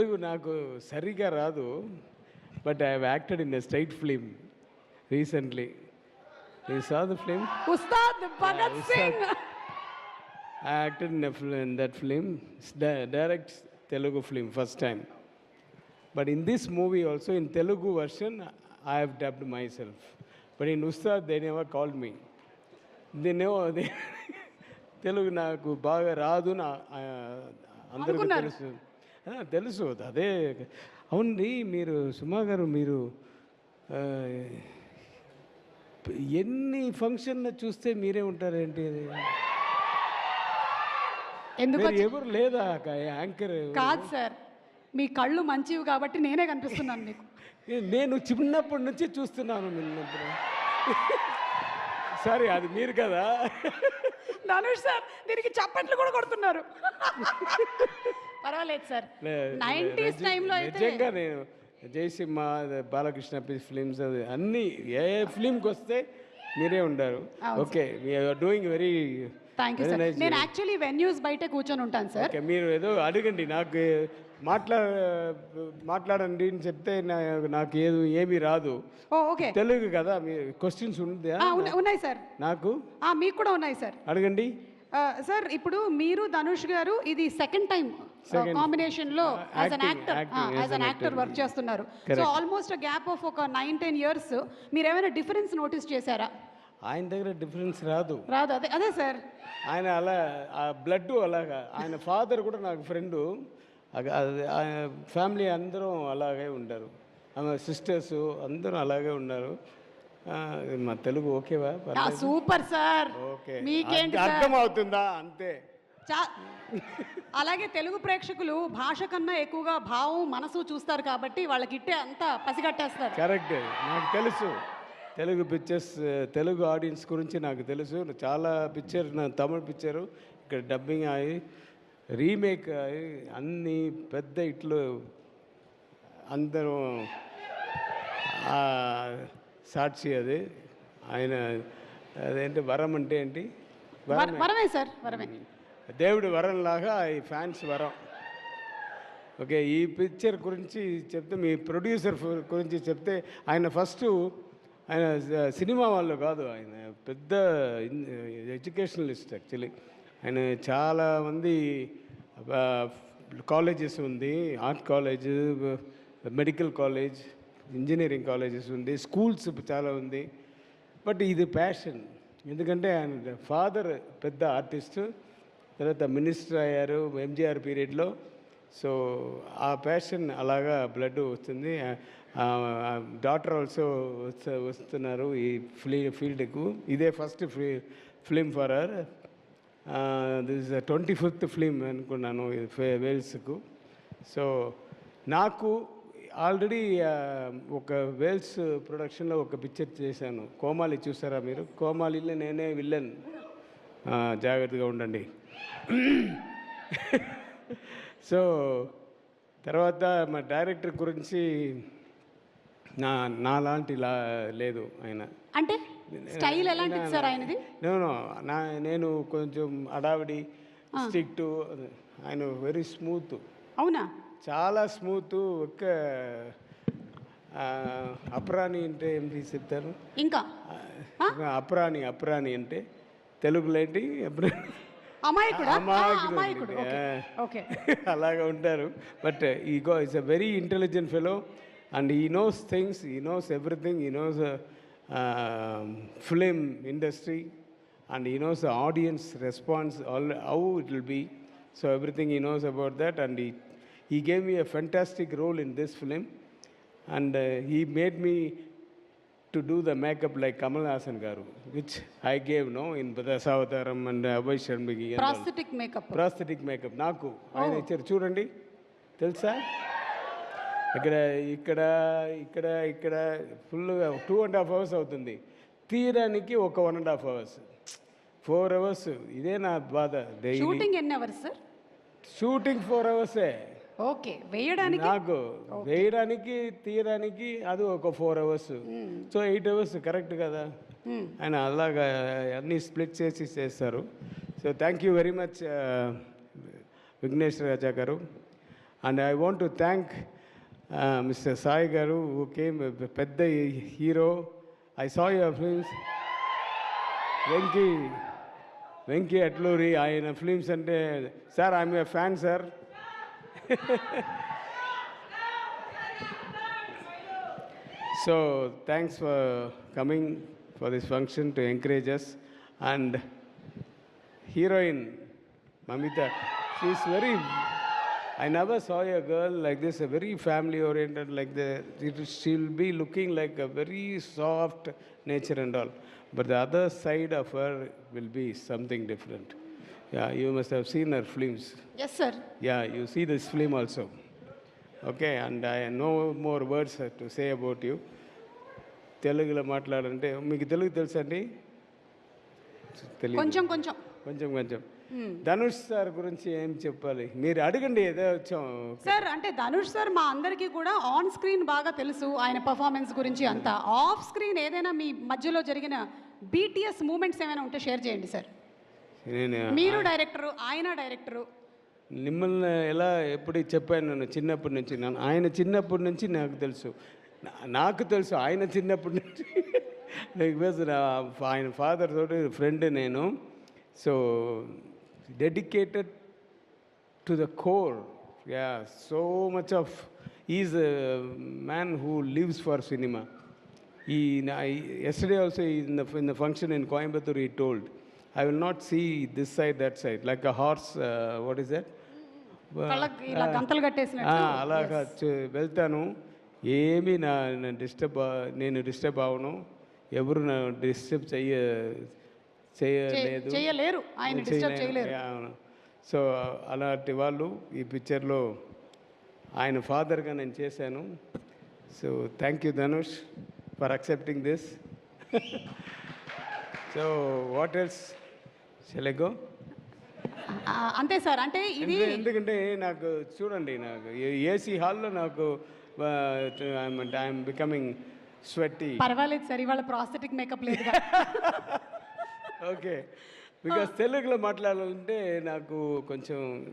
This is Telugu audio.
తెలుగు నాకు సరిగా రాదు. But I have acted in a state film recently. You saw the film? Ustaad Bhagat Singh. I acted in that film. It's direct Telugu film first time. But in this movie also, in Telugu version, I have dubbed myself. But in Ustad, they never called me. They never. Telugu నాకు బాగా రాదు నా అందరికీ తెలుసు. తెలుసు అదే. అవునండి, మీరు సుమా గారు, మీరు ఎన్ని ఫంక్షన్లు చూస్తే మీరే ఉంటారేంటి? అది ఎందుకు ఎవరు లేదా యాంకర్? కాదు సార్, మీ కళ్ళు మంచివి కాబట్టి నేనే కనిపిస్తున్నాను మీకు. నేను చిన్నప్పటి నుంచి చూస్తున్నాను నిన్నప్పుడు. సారీ, అది మీరు కదా. ధనుష్ సార్ దీనికి చప్పట్లు కూడా కొడుతున్నారు. పర్వాలేదు సార్. 90s టైంలో అయితే నిజంగా నేను జయసింహ, బాలకృష్ణ ఫిలిమ్స్, అది అన్నీ ఏ ఫిలింకి వస్తే మీరే ఉండారు. Okay, we're doing very. Thank you sir. నేను యాక్చువల్లీ వెన్యూస్ బయట కూర్చొని ఉంటాను సార్. ఓకే, మీరు ఏదో అడగండి, నాకు మాట్లాడండి అని చెప్తే నాకు ఏమీ రాదు. ఓకే, తెలుగు కదా, మీ క్వశ్చన్స్ ఉన్నాయి సార్. నాకు మీకు కూడా ఉన్నాయి సార్, అడగండి సార్. ఇప్పుడు మీరు ధనుష్ గారు ఇది సెకండ్ టైం కాంబినేషన్ లో యాజ్ అన్ యాక్టర్ వర్క్ చేస్తున్నారు. సో ఆల్మోస్ట్ గ్యాప్ ఆఫ్ ఒక 9-10 years. మీరు ఏమైనా డిఫరెన్స్ నోటీస్ చేశారా? ఆయన దగ్గర డిఫరెన్స్ రాదు. అదే సార్, ఆయన అలా ఆ బ్లడ్ అలాగా. ఆయన ఫాదర్ కూడా నాకు ఫ్రెండు. ఫ్యామిలీ అందరం అలాగే ఉంటారు. ఆమె సిస్టర్స్ అందరూ అలాగే ఉన్నారు. మా తెలుగు ఓకేవా? Super sir. ఓకే, మీకేంటి అర్థం అవుతుందా? అంతే. అలాగే తెలుగు ప్రేక్షకులు భాష కన్నా ఎక్కువగా భావం, మనసు చూస్తారు కాబట్టి వాళ్ళకి ఇట్టే అంతా పసిగట్టేస్తారు. కరెక్ట్, నాకు తెలుసు. తెలుగు పిక్చర్స్, తెలుగు ఆడియన్స్ గురించి నాకు తెలుసు. చాలా పిక్చర్, నా తమిళ పిక్చరు ఇక్కడ డబ్బింగ్ అయ్యి రీమేక్ అయ్యి అన్ని పెద్ద ఇట్లు అందరూ సాక్షి. అది ఆయన అదేంటి వరం అంటే ఏంటి? వరమే సార్, వరమే. దేవుడి వరంలాగా ఈ ఫ్యాన్స్ వరం. ఓకే, ఈ పిక్చర్ గురించి చెప్తే, మీ ప్రొడ్యూసర్ గురించి చెప్తే, ఆయన ఆయన సినిమా వాళ్ళు కాదు, ఆయన పెద్ద ఎడ్యుకేషనలిస్ట్ యాక్చువల్లీ. ఆయన చాలామంది కాలేజెస్ ఉంది, art college, medical college, engineering colleges ఉంది, స్కూల్స్ చాలా ఉంది. బట్ ఇది ప్యాషన్. ఎందుకంటే ఆయన ఫాదర్ పెద్ద ఆర్టిస్టు, తర్వాత మినిస్టర్ అయ్యారు ఎంజీఆర్ పీరియడ్లో. సో ఆ ప్యాషన్ అలాగా బ్లడ్ వస్తుంది. డాటర్ ఆల్సో వస్తున్నారు ఈ ఫీల్డ్కు. ఇదే first film for her. This 25th film అనుకున్నాను వేల్స్కు. సో నాకు ఆల్రెడీ ఒక వేల్స్ ప్రొడక్షన్లో ఒక పిక్చర్ చేశాను, కోమాలి. చూసారా మీరు? కోమాలిలో నేనే విల్లన్. జాగ్రత్తగా ఉండండి. సో తర్వాత మా డైరెక్టర్ గురించి నాలాంటి లేదు ఆయన. అంటే స్టైల్ ఎలాంటిది సార్ ఆయనది? నేను కొంచెం అడావిడి, స్ట్రిక్ట్. ఆయన వెరీ స్మూత్. అవునా? చాలా స్మూత్. ఒక్క అప్రాణి అంటే ఏంటి చెప్తారు? ఇంకా అప్రాణి అంటే తెలుగులో ఏంటి? అమాయకుడు. అలాగా ఉంటారు. But ego is a very intelligent fellow and he knows things, he knows everything. He knows film industry and he knows the audience response, how it will be. So everything he knows about that, and he gave me a fantastic role in this film, and he made me to do the makeup like Kamal Haasan garu, which I gave in Dasavataram and Abhay Sharmagi. Prosthetic makeup నాకు ఆయన ఇచ్చారు. చూడండి, తెలుసా? ఇక్కడ ఫుల్గా 2.5 hours అవుతుంది. తీయడానికి ఒక 1.5 hours, 4 hours. ఇదే నా బాధ. షూటింగ్ ఎన్ని hours sir? Shooting 4 hours. Okay, నాకు వేయడానికి తీయడానికి అది ఒక 4 hours. సో 8 hours కరెక్ట్ కదా? ఆయన అలాగా అన్నీ స్ప్లిట్ చేసి చేస్తారు. So thank you very much Vignesh Raja garu. And I want to thank mister Sai garu who came పెద్ద hero. I saw your films. Venky Atluri ఆయన ఫిల్మ్స్ అంటే sir I'm a fan sir. So thanks for coming for this function to encourage us. And heroine Mamita, she's very, I never saw a girl like this, a very family oriented like she'll be looking like a very soft nature and all. But the other side of her will be something different. Yeah, you must have seen her films. Yes, sir. Yeah, you see this film also. Okay, and I no more words to say about you. తెలుగులో మాట్లాడాలంటే మీకు తెలుగు తెలుసండి? కొంచెం కొంచెం కొంచెం కొంచెం. ధనుష్ సార్ గురించి ఏం చెప్పాలి? మీరు అడగండి, ఏదో వచ్చాం. సార్ అంటే ధనుష్ సార్ మా అందరికీ కూడా ఆన్ స్క్రీన్ బాగా తెలుసు ఆయన పర్ఫార్మెన్స్ గురించి అంతా. ఆఫ్ స్క్రీన్ ఏదైనా మీ మధ్యలో జరిగిన బీటీఎస్ మూమెంట్స్ ఏమైనా ఉంటే షేర్ చేయండి సార్. మీరు డైరెక్టరు, ఆయన డైరెక్టరు. మిమ్మల్ని ఎలా ఎప్పుడు చెప్పాను నేను చిన్నప్పటి నుంచి. ఆయన చిన్నప్పటి నుంచి నాకు తెలుసు ఆయన చిన్నప్పటి నుంచి. బికాజ్ ఆయన ఫాదర్ తోటి ఫ్రెండ్ నేను. So dedicated to the core. Yeah, so much of, he's a man who lives for cinema. Yesterday also in the function in Coimbatore he told, I will not see this side, that side, like a horse, what is that? ఇలా గంతలు కట్టేసినట్టు అలాగా వెళ్తాను. ఏమీ నేను డిస్టర్బ్ అవను, ఎవరు నా డిస్టర్బ్ చేయలేరు, ఆయన డిస్టర్బ్ చేయలేరు. సో అలాంటి వాళ్ళు ఈ పిక్చర్లో ఆయన ఫాదర్గా నేను చేశాను. So thank you Dhanush for accepting this. So what else shall I go? అంతే సార్. అంటే ఇది ఎందుకంటే నాకు చూడండి, నాకు ఏసీ హాల్లో నాకు ఐఎమ్ బికమింగ్ స్వెట్టి. పర్వాలేదు సార్, ఇవాళ ప్రాస్థెటిక్ మేకప్ లేదు. ఓకే, బికాస్ తెలుగులో మాట్లాడాలంటే నాకు కొంచెం